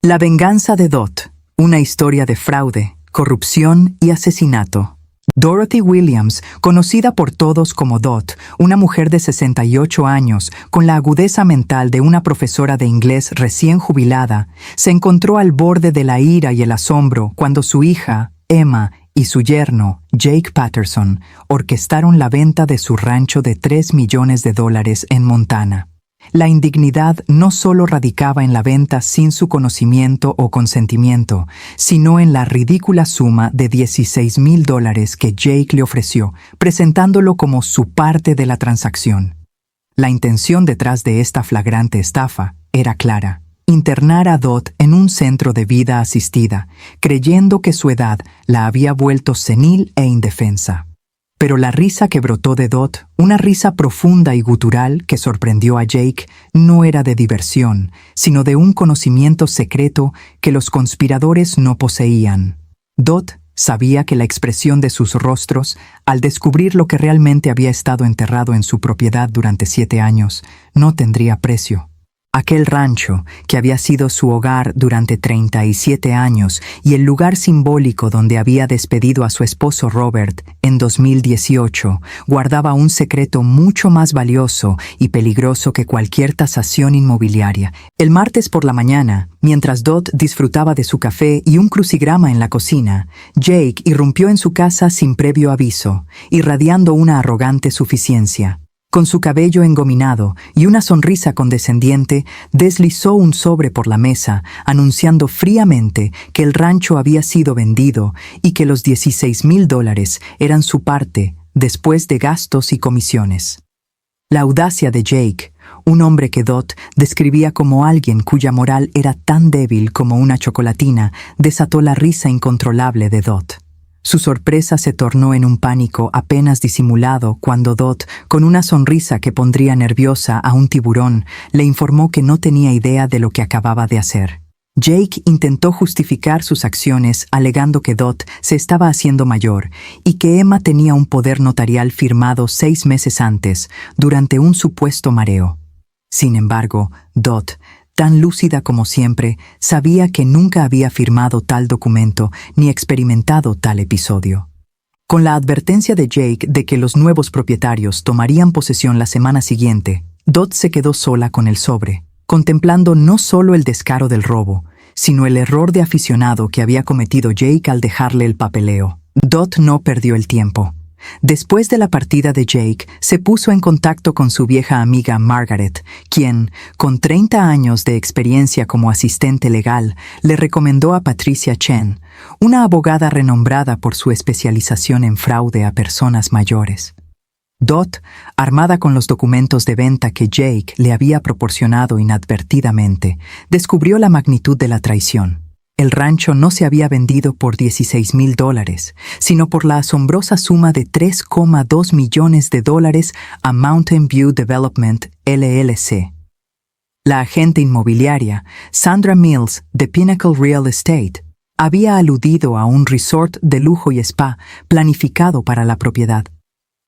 La venganza de Dot, una historia de fraude, corrupción y asesinato. Dorothy Williams, conocida por todos como Dot, una mujer de 68 años, con la agudeza mental de una profesora de inglés recién jubilada, se encontró al borde de la ira y el asombro cuando su hija, Emma, y su yerno, Jake Patterson, orquestaron la venta de su rancho de $3 millones en Montana. La indignidad no solo radicaba en la venta sin su conocimiento o consentimiento, sino en la ridícula suma de $16,000 que Jake le ofreció, presentándolo como su parte de la transacción. La intención detrás de esta flagrante estafa era clara: internar a Dot en un centro de vida asistida, creyendo que su edad la había vuelto senil e indefensa. Pero la risa que brotó de Dot, una risa profunda y gutural que sorprendió a Jake, no era de diversión, sino de un conocimiento secreto que los conspiradores no poseían. Dot sabía que la expresión de sus rostros, al descubrir lo que realmente había estado enterrado en su propiedad durante 7 años, no tendría precio. Aquel rancho, que había sido su hogar durante 37 años y el lugar simbólico donde había despedido a su esposo Robert en 2018, guardaba un secreto mucho más valioso y peligroso que cualquier tasación inmobiliaria. El martes por la mañana, mientras Dot disfrutaba de su café y un crucigrama en la cocina, Jake irrumpió en su casa sin previo aviso, irradiando una arrogante suficiencia. Con su cabello engominado y una sonrisa condescendiente, deslizó un sobre por la mesa, anunciando fríamente que el rancho había sido vendido y que los $16,000 eran su parte, después de gastos y comisiones. La audacia de Jake, un hombre que Dot describía como alguien cuya moral era tan débil como una chocolatina, desató la risa incontrolable de Dot. Su sorpresa se tornó en un pánico apenas disimulado cuando Dot, con una sonrisa que pondría nerviosa a un tiburón, le informó que no tenía idea de lo que acababa de hacer. Jake intentó justificar sus acciones alegando que Dot se estaba haciendo mayor y que Emma tenía un poder notarial firmado 6 meses antes, durante un supuesto mareo. Sin embargo, Dot, tan lúcida como siempre, sabía que nunca había firmado tal documento ni experimentado tal episodio. Con la advertencia de Jake de que los nuevos propietarios tomarían posesión la semana siguiente, Dot se quedó sola con el sobre, contemplando no solo el descaro del robo, sino el error de aficionado que había cometido Jake al dejarle el papeleo. Dot no perdió el tiempo. Después de la partida de Jake, se puso en contacto con su vieja amiga Margaret, quien, con 30 años de experiencia como asistente legal, le recomendó a Patricia Chen, una abogada renombrada por su especialización en fraude a personas mayores. Dot, armada con los documentos de venta que Jake le había proporcionado inadvertidamente, descubrió la magnitud de la traición. El rancho no se había vendido por $16,000, sino por la asombrosa suma de $3,2 millones a Mountain View Development, LLC. La agente inmobiliaria, Sandra Mills, de Pinnacle Real Estate, había aludido a un resort de lujo y spa planificado para la propiedad.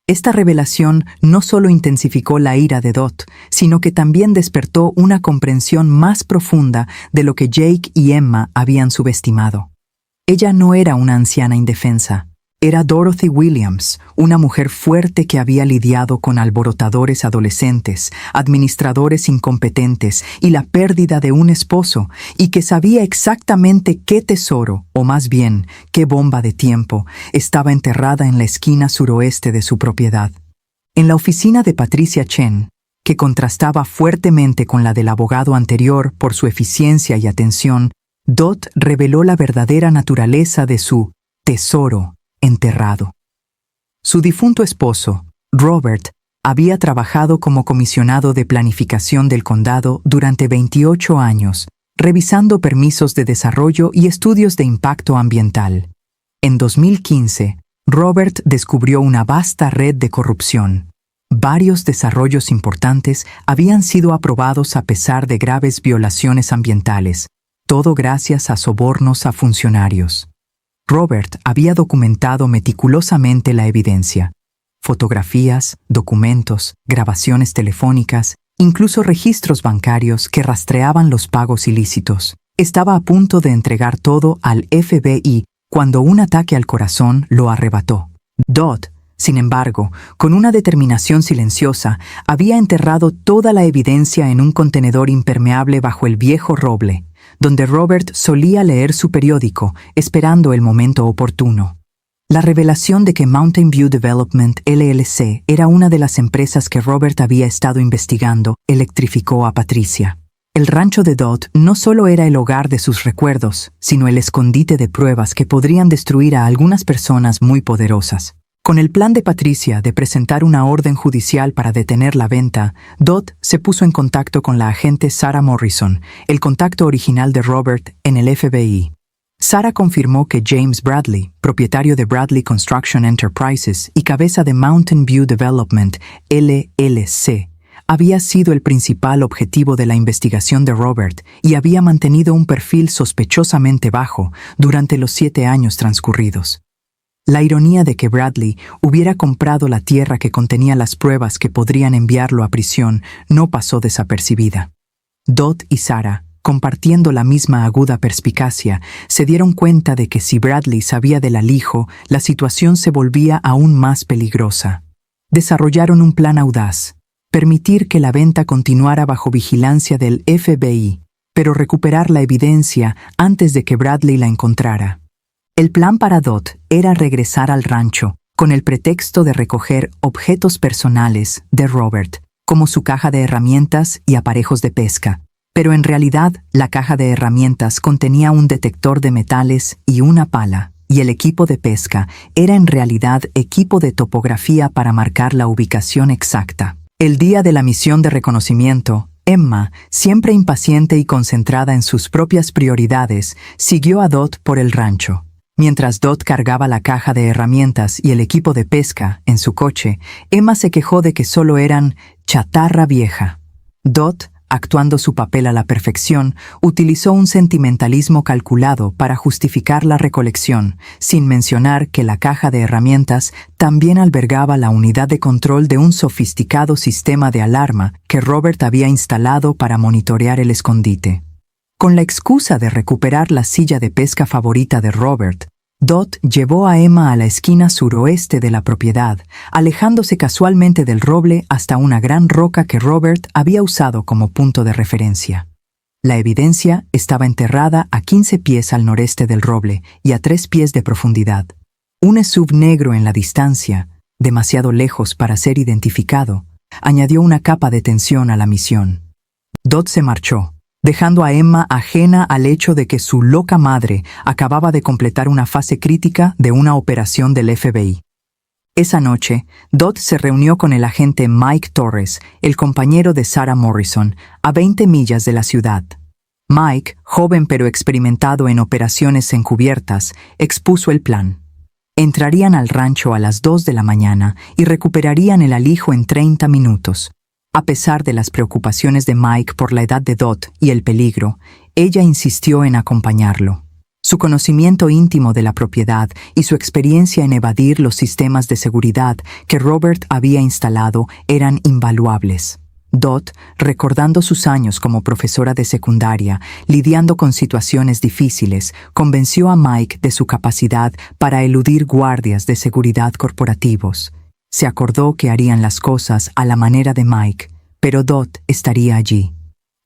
Esta revelación no solo intensificó la ira de Dot, sino que también despertó una comprensión más profunda de lo que Jake y Emma habían subestimado. Ella no era una anciana indefensa. Era Dorothy Williams, una mujer fuerte que había lidiado con alborotadores adolescentes, administradores incompetentes y la pérdida de un esposo, y que sabía exactamente qué tesoro, o más bien, qué bomba de tiempo, estaba enterrada en la esquina suroeste de su propiedad. En la oficina de Patricia Chen, que contrastaba fuertemente con la del abogado anterior por su eficiencia y atención, Dot reveló la verdadera naturaleza de su tesoro enterrado. Su difunto esposo, Robert, había trabajado como comisionado de planificación del condado durante 28 años, revisando permisos de desarrollo y estudios de impacto ambiental. En 2015, Robert descubrió una vasta red de corrupción. Varios desarrollos importantes habían sido aprobados a pesar de graves violaciones ambientales, todo gracias a sobornos a funcionarios. Robert había documentado meticulosamente la evidencia: fotografías, documentos, grabaciones telefónicas, incluso registros bancarios que rastreaban los pagos ilícitos. Estaba a punto de entregar todo al FBI cuando un ataque al corazón lo arrebató. Dot, sin embargo, con una determinación silenciosa, había enterrado toda la evidencia en un contenedor impermeable bajo el viejo roble, donde Robert solía leer su periódico, esperando el momento oportuno. La revelación de que Mountain View Development LLC era una de las empresas que Robert había estado investigando electrificó a Patricia. El rancho de Dot no solo era el hogar de sus recuerdos, sino el escondite de pruebas que podrían destruir a algunas personas muy poderosas. Con el plan de Patricia de presentar una orden judicial para detener la venta, Dot se puso en contacto con la agente Sarah Morrison, el contacto original de Robert en el FBI. Sarah confirmó que James Bradley, propietario de Bradley Construction Enterprises y cabeza de Mountain View Development LLC, había sido el principal objetivo de la investigación de Robert y había mantenido un perfil sospechosamente bajo durante los 7 años transcurridos. La ironía de que Bradley hubiera comprado la tierra que contenía las pruebas que podrían enviarlo a prisión no pasó desapercibida. Dot y Sarah, compartiendo la misma aguda perspicacia, se dieron cuenta de que si Bradley sabía del alijo, la situación se volvía aún más peligrosa. Desarrollaron un plan audaz: permitir que la venta continuara bajo vigilancia del FBI, pero recuperar la evidencia antes de que Bradley la encontrara. El plan para Dot era regresar al rancho, con el pretexto de recoger objetos personales de Robert, como su caja de herramientas y aparejos de pesca. Pero en realidad, la caja de herramientas contenía un detector de metales y una pala, y el equipo de pesca era en realidad equipo de topografía para marcar la ubicación exacta. El día de la misión de reconocimiento, Emma, siempre impaciente y concentrada en sus propias prioridades, siguió a Dot por el rancho. Mientras Dot cargaba la caja de herramientas y el equipo de pesca en su coche, Emma se quejó de que solo eran chatarra vieja. Dot, actuando su papel a la perfección, utilizó un sentimentalismo calculado para justificar la recolección, sin mencionar que la caja de herramientas también albergaba la unidad de control de un sofisticado sistema de alarma que Robert había instalado para monitorear el escondite. Con la excusa de recuperar la silla de pesca favorita de Robert, Dot llevó a Emma a la esquina suroeste de la propiedad, alejándose casualmente del roble hasta una gran roca que Robert había usado como punto de referencia. La evidencia estaba enterrada a 15 pies al noreste del roble y a 3 pies de profundidad. Un SUV negro en la distancia, demasiado lejos para ser identificado, añadió una capa de tensión a la misión. Dot se marchó, dejando a Emma ajena al hecho de que su loca madre acababa de completar una fase crítica de una operación del FBI. Esa noche, Dot se reunió con el agente Mike Torres, el compañero de Sarah Morrison, a 20 millas de la ciudad. Mike, joven pero experimentado en operaciones encubiertas, expuso el plan. Entrarían al rancho a las 2 de la mañana y recuperarían el alijo en 30 minutos. A pesar de las preocupaciones de Mike por la edad de Dot y el peligro, ella insistió en acompañarlo. Su conocimiento íntimo de la propiedad y su experiencia en evadir los sistemas de seguridad que Robert había instalado eran invaluables. Dot, recordando sus años como profesora de secundaria, lidiando con situaciones difíciles, convenció a Mike de su capacidad para eludir guardias de seguridad corporativos. Se acordó que harían las cosas a la manera de Mike, pero Dot estaría allí.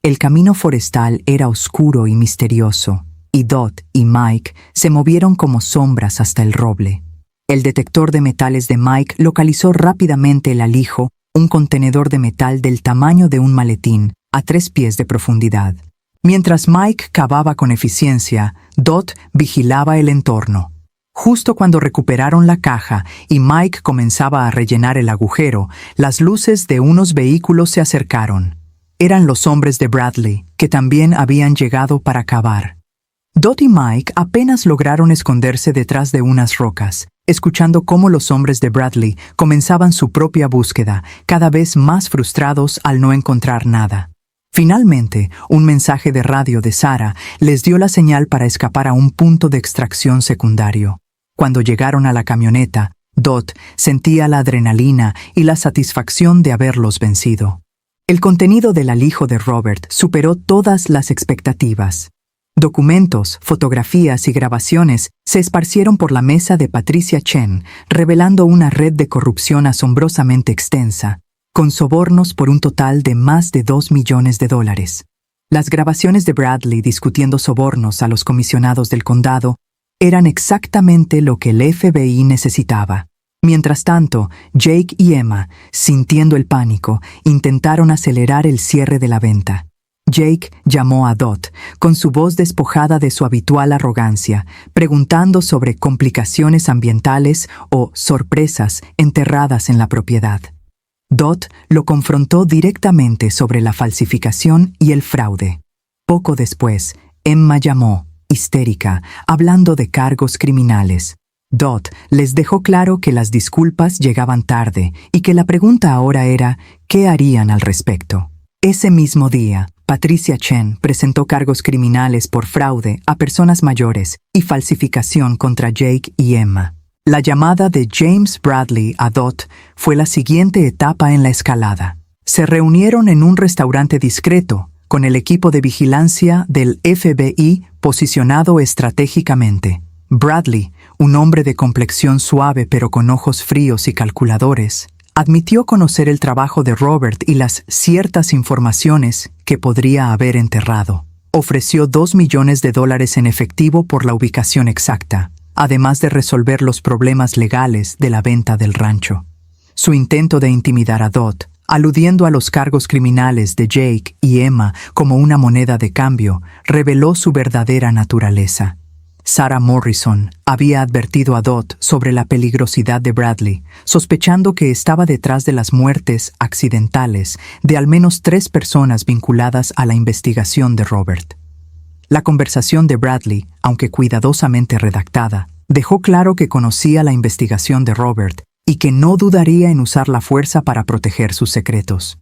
El camino forestal era oscuro y misterioso, y Dot y Mike se movieron como sombras hasta el roble. El detector de metales de Mike localizó rápidamente el alijo, un contenedor de metal del tamaño de un maletín, a 3 pies de profundidad. Mientras Mike cavaba con eficiencia, Dot vigilaba el entorno. Justo cuando recuperaron la caja y Mike comenzaba a rellenar el agujero, las luces de unos vehículos se acercaron. Eran los hombres de Bradley, que también habían llegado para cavar. Dot y Mike apenas lograron esconderse detrás de unas rocas, escuchando cómo los hombres de Bradley comenzaban su propia búsqueda, cada vez más frustrados al no encontrar nada. Finalmente, un mensaje de radio de Sarah les dio la señal para escapar a un punto de extracción secundario. Cuando llegaron a la camioneta, Dot sentía la adrenalina y la satisfacción de haberlos vencido. El contenido del alijo de Robert superó todas las expectativas. Documentos, fotografías y grabaciones se esparcieron por la mesa de Patricia Chen, revelando una red de corrupción asombrosamente extensa, con sobornos por un total de más de $2 millones. Las grabaciones de Bradley discutiendo sobornos a los comisionados del condado eran exactamente lo que el FBI necesitaba. Mientras tanto, Jake y Emma, sintiendo el pánico, intentaron acelerar el cierre de la venta. Jake llamó a Dot, con su voz despojada de su habitual arrogancia, preguntando sobre complicaciones ambientales o sorpresas enterradas en la propiedad. Dot lo confrontó directamente sobre la falsificación y el fraude. Poco después, Emma llamó, histérica, hablando de cargos criminales. Dot les dejó claro que las disculpas llegaban tarde y que la pregunta ahora era ¿qué harían al respecto? Ese mismo día, Patricia Chen presentó cargos criminales por fraude a personas mayores y falsificación contra Jake y Emma. La llamada de James Bradley a Dot fue la siguiente etapa en la escalada. Se reunieron en un restaurante discreto, con el equipo de vigilancia del FBI posicionado estratégicamente. Bradley, un hombre de complexión suave pero con ojos fríos y calculadores, admitió conocer el trabajo de Robert y las ciertas informaciones que podría haber enterrado. Ofreció $2 millones en efectivo por la ubicación exacta, además de resolver los problemas legales de la venta del rancho. Su intento de intimidar a Dot, aludiendo a los cargos criminales de Jake y Emma como una moneda de cambio, reveló su verdadera naturaleza. Sarah Morrison había advertido a Dot sobre la peligrosidad de Bradley, sospechando que estaba detrás de las muertes accidentales de al menos 3 personas vinculadas a la investigación de Robert. La conversación de Bradley, aunque cuidadosamente redactada, dejó claro que conocía la investigación de Robert y que no dudaría en usar la fuerza para proteger sus secretos.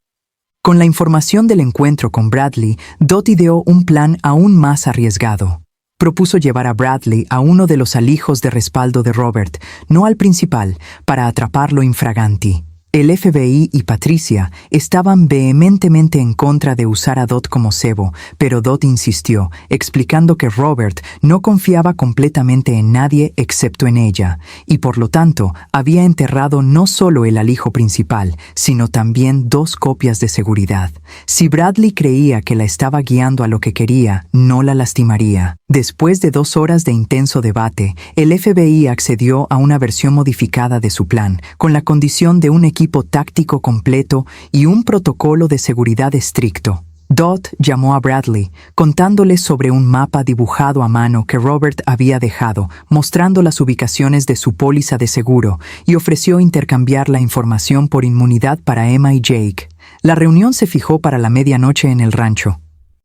Con la información del encuentro con Bradley, Dot ideó un plan aún más arriesgado. Propuso llevar a Bradley a uno de los alijos de respaldo de Robert, no al principal, para atraparlo infraganti. El FBI y Patricia estaban vehementemente en contra de usar a Dot como cebo, pero Dot insistió, explicando que Robert no confiaba completamente en nadie excepto en ella, y por lo tanto había enterrado no solo el alijo principal, sino también 2 copias de seguridad. Si Bradley creía que la estaba guiando a lo que quería, no la lastimaría. Después de 2 horas de intenso debate, el FBI accedió a una versión modificada de su plan, con la condición de un equipo táctico completo y un protocolo de seguridad estricto. Dot llamó a Bradley, contándole sobre un mapa dibujado a mano que Robert había dejado, mostrando las ubicaciones de su póliza de seguro, y ofreció intercambiar la información por inmunidad para Emma y Jake. La reunión se fijó para la medianoche en el rancho.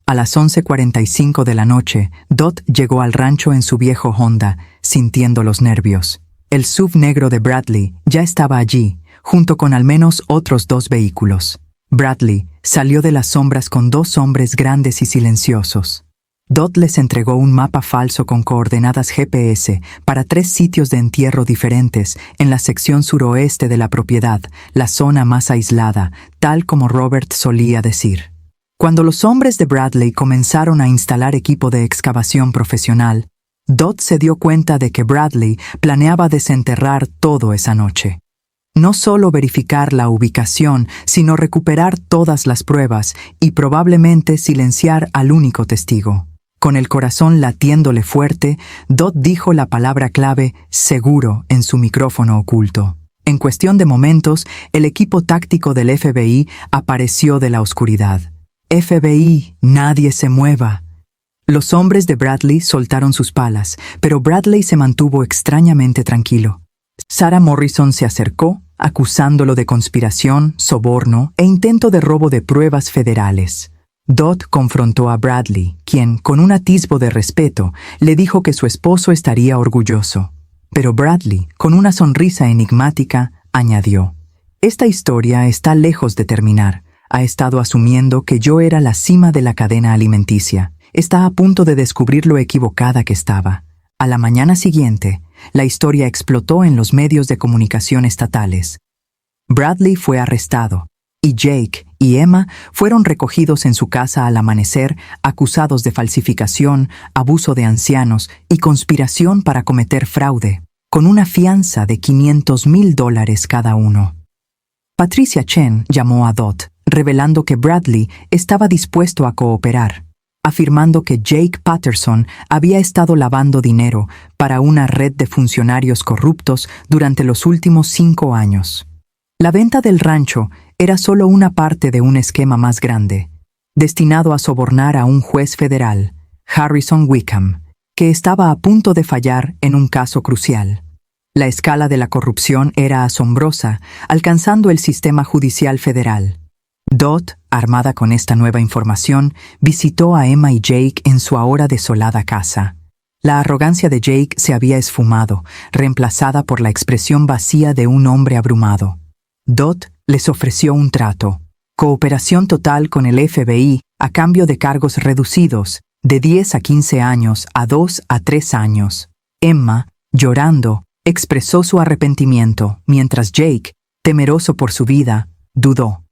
A las 11:45 de la noche, Dot llegó al rancho en su viejo Honda, sintiendo los nervios. El SUV negro de Bradley ya estaba allí, junto con al menos otros 2 vehículos. Bradley salió de las sombras con 2 hombres grandes y silenciosos. Dot les entregó un mapa falso con coordenadas GPS para 3 sitios de entierro diferentes en la sección suroeste de la propiedad, la zona más aislada, tal como Robert solía decir. Cuando los hombres de Bradley comenzaron a instalar equipo de excavación profesional, Dot se dio cuenta de que Bradley planeaba desenterrar todo esa noche. No solo verificar la ubicación, sino recuperar todas las pruebas y probablemente silenciar al único testigo. Con el corazón latiéndole fuerte, Dot dijo la palabra clave «seguro» en su micrófono oculto. En cuestión de momentos, el equipo táctico del FBI apareció de la oscuridad. «FBI, nadie se mueva». Los hombres de Bradley soltaron sus palas, pero Bradley se mantuvo extrañamente tranquilo. Sarah Morrison se acercó, acusándolo de conspiración, soborno e intento de robo de pruebas federales. Dot confrontó a Bradley, quien, con un atisbo de respeto, le dijo que su esposo estaría orgulloso. Pero Bradley, con una sonrisa enigmática, añadió: «Esta historia está lejos de terminar. Ha estado asumiendo que yo era la cima de la cadena alimenticia. Está a punto de descubrir lo equivocada que estaba». A la mañana siguiente, la historia explotó en los medios de comunicación estatales. Bradley fue arrestado, y Jake y Emma fueron recogidos en su casa al amanecer, acusados de falsificación, abuso de ancianos y conspiración para cometer fraude, con una fianza de $500,000 cada uno. Patricia Chen llamó a Dot, revelando que Bradley estaba dispuesto a cooperar, afirmando que Jake Patterson había estado lavando dinero para una red de funcionarios corruptos durante los últimos 5 años. La venta del rancho era solo una parte de un esquema más grande, destinado a sobornar a un juez federal, Harrison Wickham, que estaba a punto de fallar en un caso crucial. La escala de la corrupción era asombrosa, alcanzando el sistema judicial federal. Dot, armada con esta nueva información, visitó a Emma y Jake en su ahora desolada casa. La arrogancia de Jake se había esfumado, reemplazada por la expresión vacía de un hombre abrumado. Dot les ofreció un trato: cooperación total con el FBI a cambio de cargos reducidos, de 10 a 15 años a 2 a 3 años. Emma, llorando, expresó su arrepentimiento, mientras Jake, temeroso por su vida, dudó.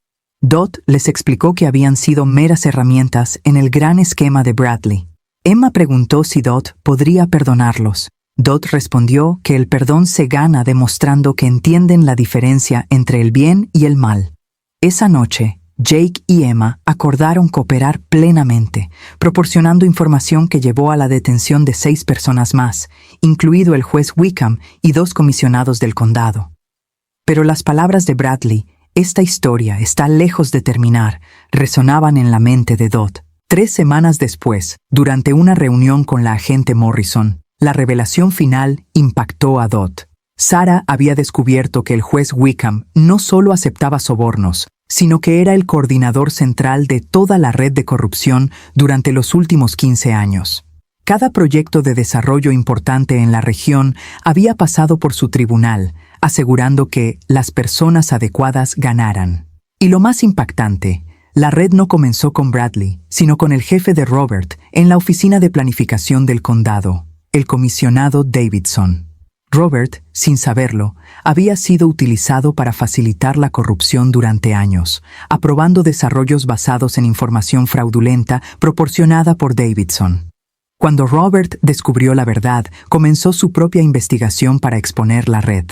Dot les explicó que habían sido meras herramientas en el gran esquema de Bradley. Emma preguntó si Dot podría perdonarlos. Dot respondió que el perdón se gana demostrando que entienden la diferencia entre el bien y el mal. Esa noche, Jake y Emma acordaron cooperar plenamente, proporcionando información que llevó a la detención de 6 personas más, incluido el juez Wickham y 2 comisionados del condado. Pero las palabras de Bradley: "Esta historia está lejos de terminar", resonaban en la mente de Dot. 3 semanas después, durante una reunión con la agente Morrison, la revelación final impactó a Dot. Sarah había descubierto que el juez Wickham no solo aceptaba sobornos, sino que era el coordinador central de toda la red de corrupción durante los últimos 15 años. Cada proyecto de desarrollo importante en la región había pasado por su tribunal, asegurando que las personas adecuadas ganaran. Y lo más impactante, la red no comenzó con Bradley, sino con el jefe de Robert en la oficina de planificación del condado, el comisionado Davidson. Robert, sin saberlo, había sido utilizado para facilitar la corrupción durante años, aprobando desarrollos basados en información fraudulenta proporcionada por Davidson. Cuando Robert descubrió la verdad, comenzó su propia investigación para exponer la red.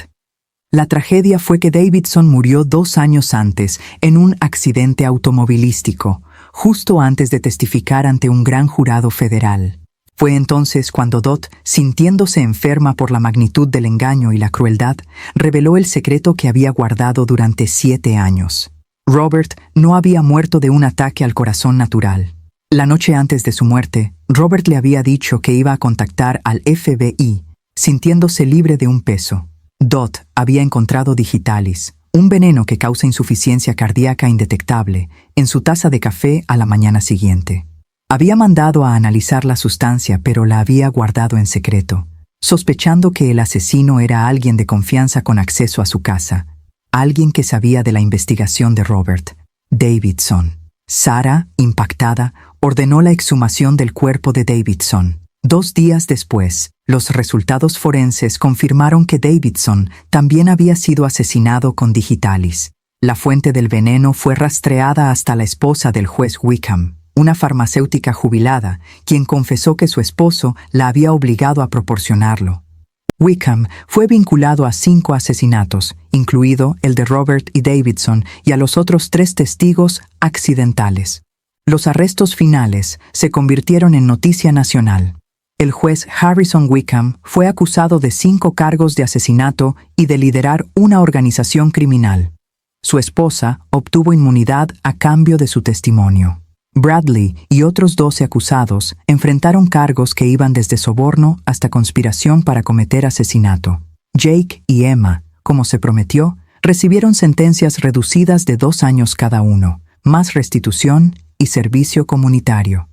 La tragedia fue que Davidson murió 2 años antes en un accidente automovilístico, justo antes de testificar ante un gran jurado federal. Fue entonces cuando Dot, sintiéndose enferma por la magnitud del engaño y la crueldad, reveló el secreto que había guardado durante 7 años. Robert no había muerto de un ataque al corazón natural. La noche antes de su muerte, Robert le había dicho que iba a contactar al FBI, sintiéndose libre de un peso. Dot había encontrado digitalis, un veneno que causa insuficiencia cardíaca indetectable, en su taza de café a la mañana siguiente. Había mandado a analizar la sustancia, pero la había guardado en secreto, sospechando que el asesino era alguien de confianza con acceso a su casa, alguien que sabía de la investigación de Robert, Davidson. Sarah, impactada, ordenó la exhumación del cuerpo de Davidson. 2 días después, los resultados forenses confirmaron que Davidson también había sido asesinado con digitalis. La fuente del veneno fue rastreada hasta la esposa del juez Wickham, una farmacéutica jubilada, quien confesó que su esposo la había obligado a proporcionarlo. Wickham fue vinculado a 5 asesinatos, incluido el de Robert y Davidson, y a los otros 3 testigos accidentales. Los arrestos finales se convirtieron en noticia nacional. El juez Harrison Wickham fue acusado de 5 cargos de asesinato y de liderar una organización criminal. Su esposa obtuvo inmunidad a cambio de su testimonio. Bradley y otros 12 acusados enfrentaron cargos que iban desde soborno hasta conspiración para cometer asesinato. Jake y Emma, como se prometió, recibieron sentencias reducidas de 2 años cada uno, más restitución y servicio comunitario.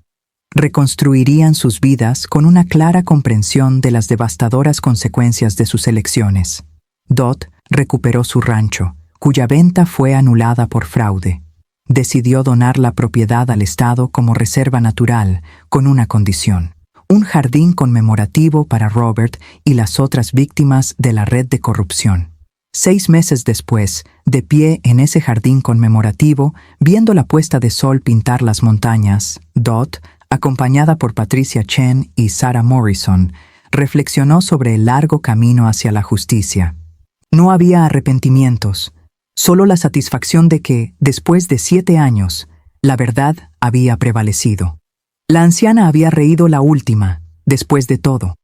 Reconstruirían sus vidas con una clara comprensión de las devastadoras consecuencias de sus elecciones. Dot recuperó su rancho, cuya venta fue anulada por fraude. Decidió donar la propiedad al Estado como reserva natural, con una condición: un jardín conmemorativo para Robert y las otras víctimas de la red de corrupción. 6 meses después, de pie en ese jardín conmemorativo, viendo la puesta de sol pintar las montañas, Dot, acompañada por Patricia Chen y Sarah Morrison, reflexionó sobre el largo camino hacia la justicia. No había arrepentimientos, solo la satisfacción de que, después de 7 años, la verdad había prevalecido. La anciana había reído la última, después de todo.